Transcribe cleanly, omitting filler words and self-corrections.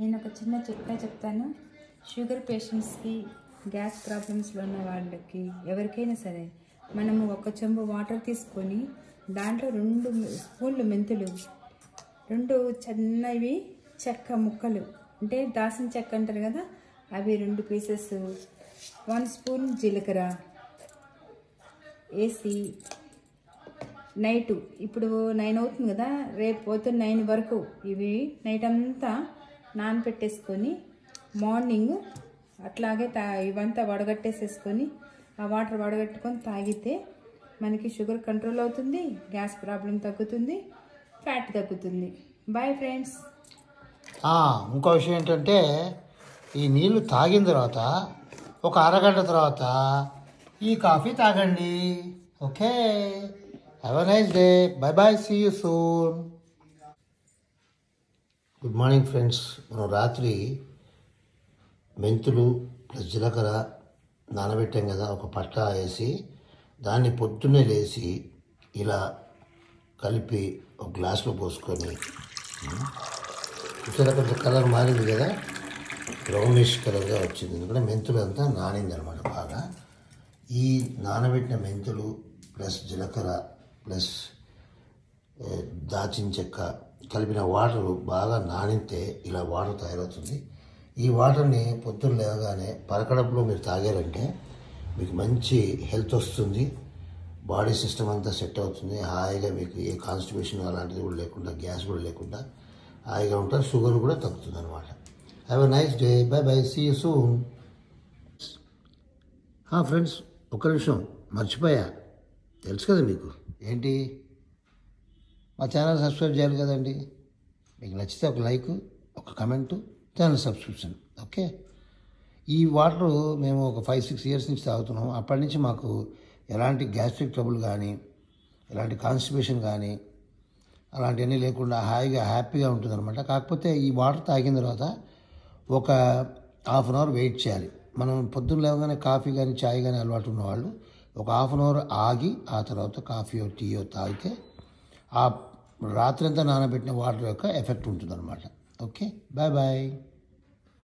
నేను ఒక చిన్న చిట్కా చెప్తాను. షుగర్ పేషెంట్స్కి, గ్యాస్ ప్రాబ్లమ్స్లో ఉన్న వాళ్ళకి ఎవరికైనా సరే మనము ఒక చెంబు వాటర్ తీసుకొని దాంట్లో 2 స్పూన్లు మెంతులు, 2 చిన్నవి చెక్క ముక్కలు అంటే దాసిన చెక్క అంటారు కదా, అవి 2 పీసెస్, 1 స్పూన్ జీలకర్ర వేసి నైటు, ఇప్పుడు 9 అవుతుంది కదా, రేపు పొద్దున్న 9 వరకు ఇవి నైట్ అంతా నానపెట్టేసుకొని మార్నింగ్ అట్లాగే ఇవంతా వడగట్టేసేసుకొని ఆ వాటర్ వడగట్టుకొని తాగితే మనకి షుగర్ కంట్రోల్ అవుతుంది, గ్యాస్ ప్రాబ్లం తగ్గుతుంది, ఫ్యాట్ తగ్గుతుంది. Bye friends. ఇంకో విషయం ఏంటంటే ఈ నీళ్ళు తాగిన తర్వాత ఒక అరగంట తర్వాత ఈ కాఫీ తాగండి. Okay, have a nice day. Bye bye, see you soon. Good morning friends. మనం రాత్రి మెంతులు ప్లస్ జీలకర్ర నానబెట్టాం కదా, ఒక పట్ట వేసి దాన్ని పొద్దున్నే లేచి ఇలా కలిపి ఒక గ్లాస్లో పోసుకొని, ఇక్కడ కొంచెం కలర్ మారింది కదా, బ్రౌనిష్ కలర్గా వచ్చింది. ఎందుకంటే మెంతులు అంతా నానింది అనమాట బాగా. ఈ నానబెట్టిన మెంతులు ప్లస్ జీలకర్ర ప్లస్ దాచిన చెక్క కలిపిన వాటర్ బాగా నానితే ఇలా వాటర్ తయారవుతుంది. ఈ వాటర్ని పొద్దున్న లేవగానే పరకడపులో మీరు తాగారంటే మీకు మంచి హెల్త్ వస్తుంది, బాడీ సిస్టమ్ అంతా సెట్ అవుతుంది. హాయిగా మీకు ఏ కాన్స్టిపేషన్ అలాంటిది కూడా లేకుండా, గ్యాస్ కూడా లేకుండా హాయిగా ఉంటారు. షుగర్ కూడా తగ్గుతుంది అనమాట. Have a nice day. Bye bye, see you soon. Friends, ఒక్క నిమిషం మర్చిపోయా, తెలుసు కదా మీకు ఏంటి, మా ఛానల్ సబ్స్క్రైబ్ చేయాలి కదండి. మీకు నచ్చితే ఒక లైక్, ఒక కమెంటు, ఛానల్ సబ్స్క్రిప్షన్. ఓకే, ఈ వాటర్ మేము ఒక 5-6 ఇయర్స్ నుంచి తాగుతున్నాం. అప్పటి నుంచి మాకు ఎలాంటి గ్యాస్ట్రిక్ ట్రబుల్ కానీ, ఎలాంటి కాన్స్టిపేషన్ కానీ అలాంటివన్నీ లేకుండా హాయిగా హ్యాపీగా ఉంటుంది అనమాట. కాకపోతే ఈ వాటర్ తాగిన తర్వాత ఒక హాఫ్ అన్ అవర్ వెయిట్ చేయాలి. మనం పొద్దున్న లేవగానే కాఫీ కానీ చాయ్ కానీ అలవాటు ఉన్నవాళ్ళు ఒక హాఫ్ అన్ అవర్ ఆగి ఆ తర్వాత కాఫీయో టీయో తాగితే ఆ రాత్రి అంతా నానబెట్టిన వాటర్ యొక్క ఎఫెక్ట్ ఉంటుంది అనమాట. Okay, bye bye.